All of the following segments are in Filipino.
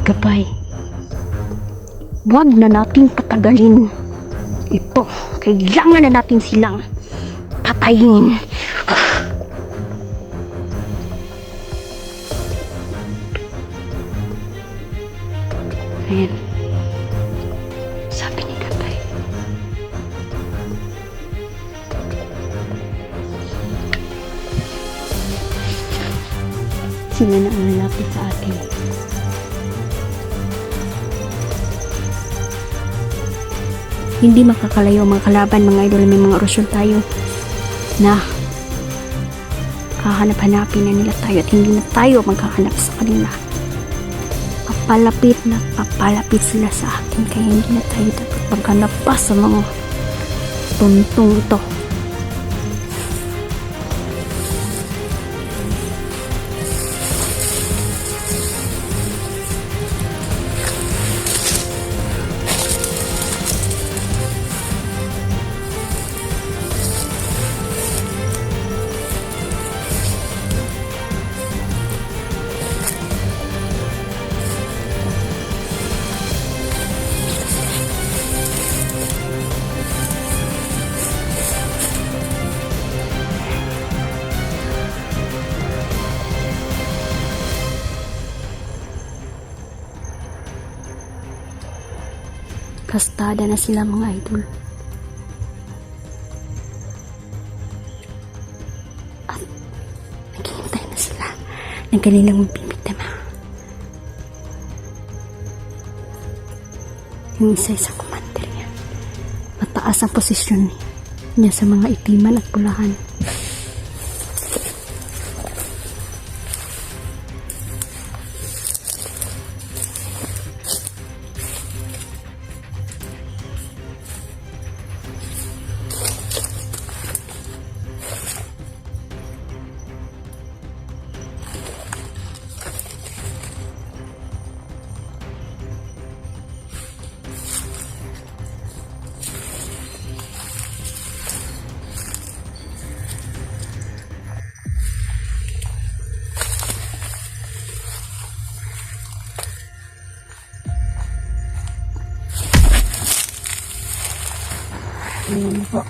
gabay. Huwag na nating patagalin. Ito, kailangan na natin silang patayin. Ayan. Sabi ni Gabay. Sino na ang lalapit sa atin? Hindi makakalayo mga kalaban, mga idol. May mga orasyon tayo na kahanap-hanapin na nila tayo at hindi na tayo maghahanap sa kanila. Papalapit sila sa atin, kaya hindi na tayo dapat maghanap pa sa mga tuntong ito. Kastada na sila mga idol. At naghihintay na sila ng kanilang magbibigtama. Yung isa-isa commander yan. Mataas ang posisyon niya sa mga itiman at pulahan. Ayan po.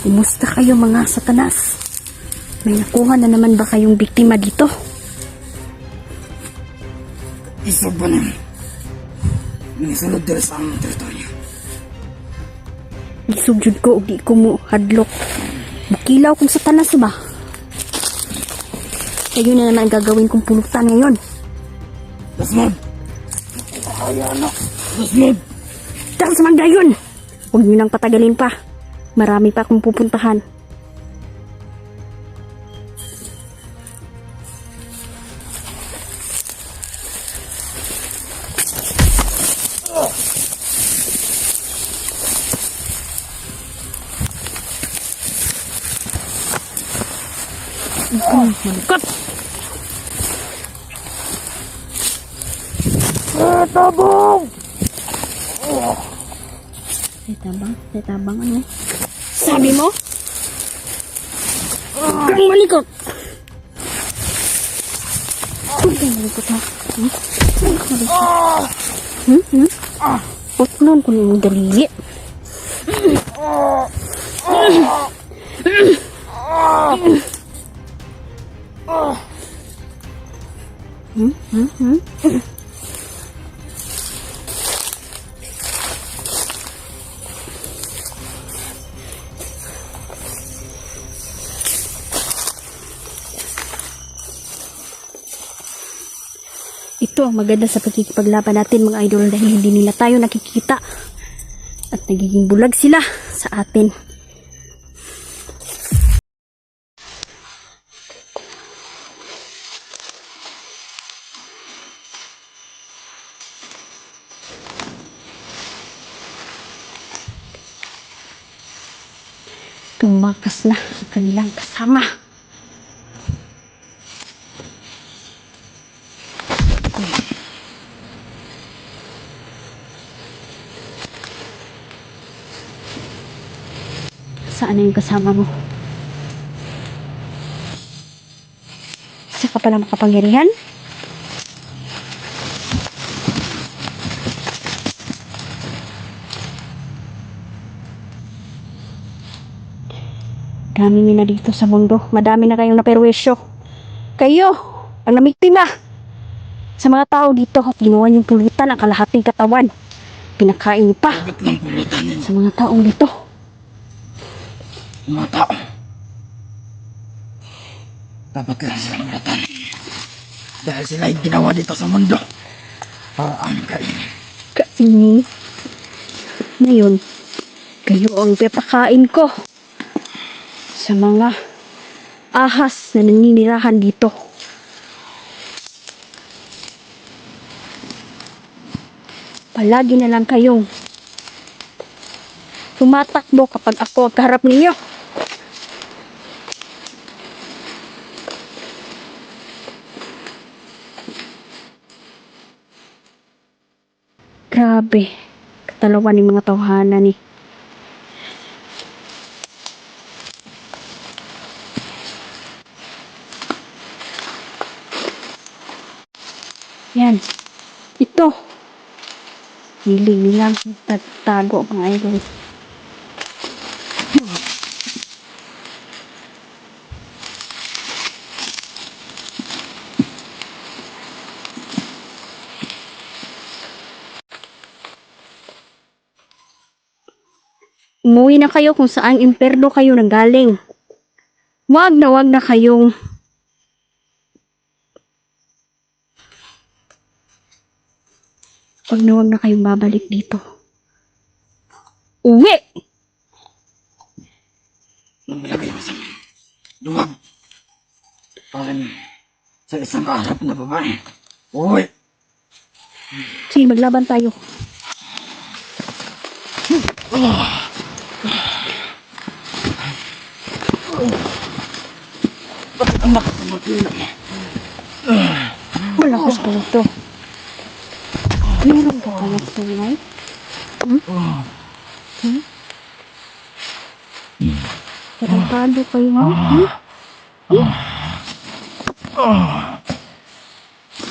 Kumusta kayo mga satanas? May nakuha na naman ba kayong biktima dito? Isog ba naman? Nisulod dito sa aming teritoryo. Isugyod ko o di ko mo hadlok. Bukilaw kung satanas ba? Kayo na naman gagawin kong pulutan ngayon. Dasmod! Ayana! Dasmod! Tara sa magdayon! Huwag nyo nang patagalin pa. Marami pa akong pupuntahan. Malikot! Tabong! Tabang ano? Sabi mo? Kang malikot! Huwag kang malikot ha. Putnon ko yung dalili. Ito ang maganda sa pagkikipaglaban natin mga idol dahil hindi nila tayo nakikita at nagiging bulag sila sa atin. Tumakas na ang kanilang kasama. Saan na yung kasama mo? Isa ka pala makapangyarihan? Dami na dito sa mundo. Madami na kayong naperwisyo. Kayo, ang namiktima sa mga tao dito at ginawa niyong pulutan ang kalahating katawan. Pinakain niyo pa Bakit ng pulutan ninyo? sa mga taong dito. Mga tao. Dapat lang silang pulutan. Dahil sila ay ginawa dito sa mundo. Para ang kain. Kasi ngayon, kayo ang pipakain ko sa mga ahas na naninirahan dito. Palagi na lang kayong tumatakbo kapag ako ang kaharap ninyo. Grabe, katalawan ng mga tawhanan ni. Yan, ito. Hiling nilang tagtago mga idol. Umuwi na kayo kung saan imperno kayo nanggaling. Wag na kayong wag na kayong babalik dito. Uwi! Nilagay mo sa luwag. Parang sa isang kaharap na babae. Uy! Sige, maglaban tayo. Bakit ang lakas ng magkilap mo? Malakas pa ito. Meron ka pa ng tunay? Tarantado kayo nga?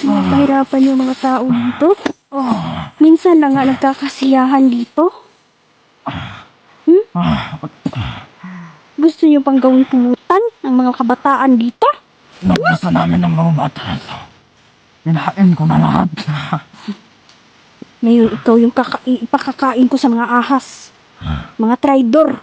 Napahirapan yung mga tao dito? Minsan na nga nagkakasiyahan dito? Gusto niyo pang gawing pulutan ng mga kabataan dito? Nabasa namin ng mga bata na ito. Hinahain ko na lahat. Ngayon ikaw yung ipakakain ko sa mga ahas. Mga traidor.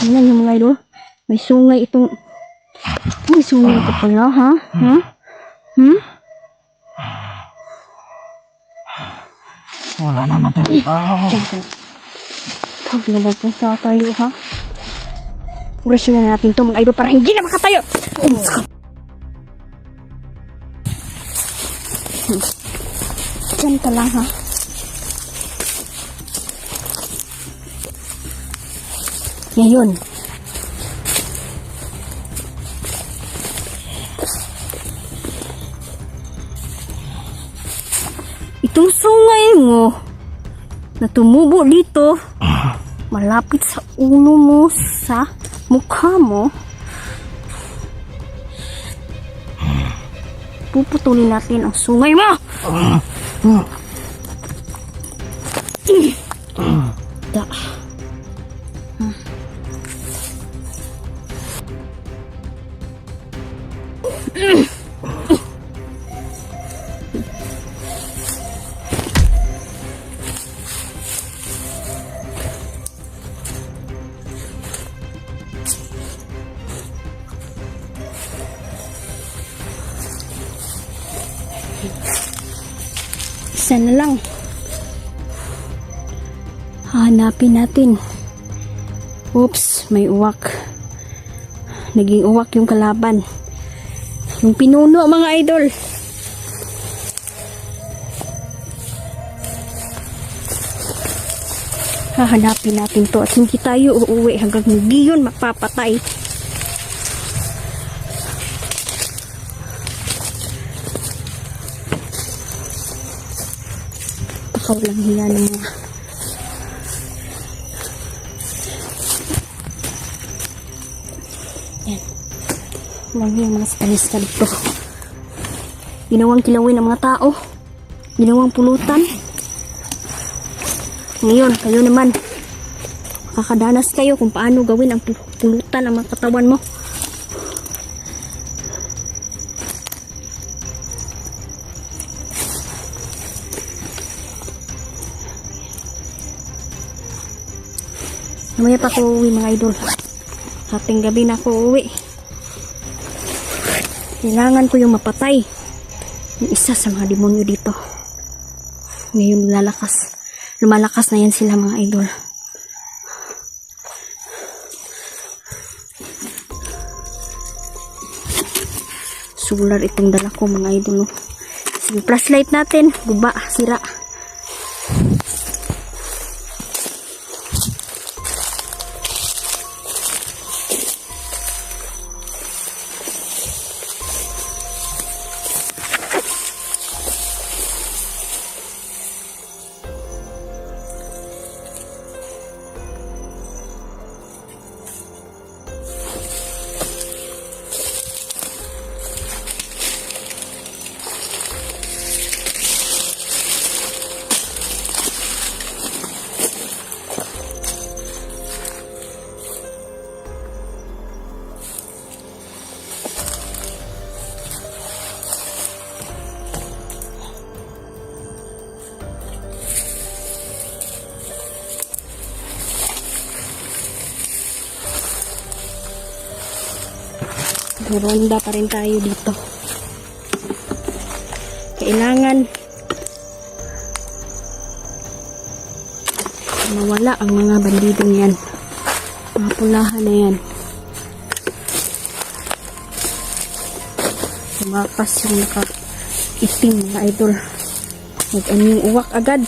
Tingnan yung mga idol. May sungay itong... May sungay ito pala, ha? Wala na natin. Huwag na magpunta tayo, ha? Urasyon na natin ito, mga idol, para hindi na makatayo. Diyan ka lang, ha? Ngayon. Itong sungay mo na tumubo dito malapit sa ulo mo sa mukha mo. Puputulin natin ang sungay mo. Da. Isa na lang. Hanapin natin. Oops, may uwak. Naging uwak yung kalaban. Yung pinuno, mga idol. Hahanapin natin to at hindi tayo uuwi hanggang hindi yun mapapatay. Takaw lang hiya ng mga yan. Lang yung mga stalista dito. Ginawang kilawin ng mga tao. Ginawang pulutan. Ngayon, kayo naman. Makakadanas kayo kung paano gawin ang pulutan ng mga katawan mo. Mamaya pa ako uuwi, mga idol. Hating gabi na ako uuwi. Kailangan ko yung mapatay yung isa sa mga demonyo dito. Ngayon lumalakas na yan sila, mga idol. Solar itong dala ko, mga idol. Sige, flashlight natin. Guba, sira. Ronda pa rin tayo dito. Kailangan mawala ang mga bandidong yan. Mga pulahan na yan. Tumakas yung nakaitim, mga idol. Mag-anyong uwak agad.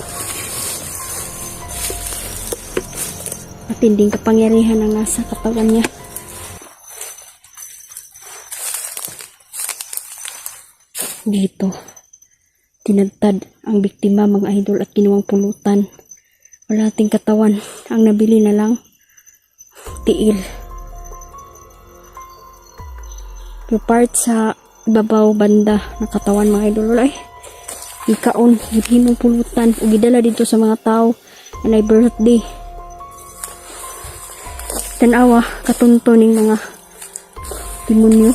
Matinding kapangyarihan ang nasa katawan niya. Dito, tinadtad ang biktima, mga idol, at ginawang pulutan. Wala ating katawan. Ang nabili na lang, tiil. Yung part sa ibabaw banda na katawan, mga idol, wala ikaon, gihimong pulutan, o gidala dito sa mga tao na may birthday. Tanawa, katunto ning mga demonyo.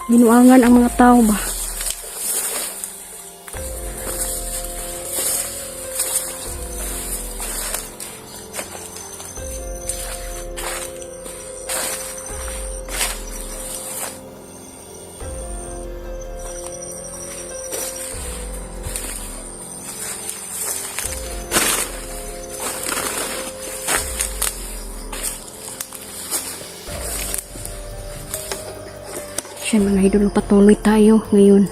Ginuangan ang mga tao ba? Siya, mga idol, patuloy tayo ngayon.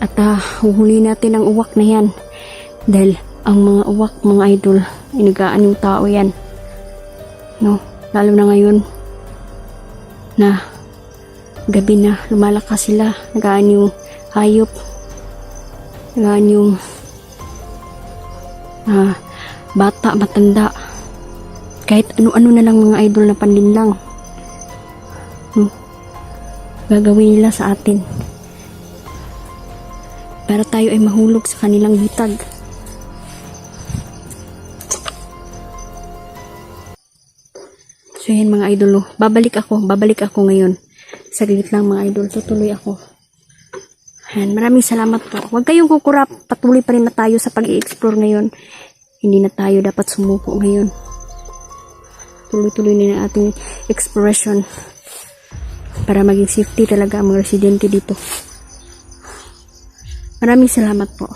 At huhuli natin ang uwak na yan. Dahil ang mga uwak, mga idol, inigaan yung tao yan. No? Lalo na ngayon na gabi na, lumalakas sila. Nagaan yung hayop. Nagaan yung bata, matanda. kahit ano-ano na lang mga idol na panlinlang. Gagawin nila sa atin. Para tayo ay mahulog sa kanilang bitag. So yan mga idol, babalik ako ngayon. Saglit lang mga idol, tutuloy ako. Yan, maraming salamat po. Huwag kayong kukurap, patuloy pa rin na tayo sa pag-i-explore ngayon. Hindi na tayo dapat sumuko ngayon. Tuloy-tuloy na ating exploration para maging safety talaga ang mga residente dito. Maraming salamat po.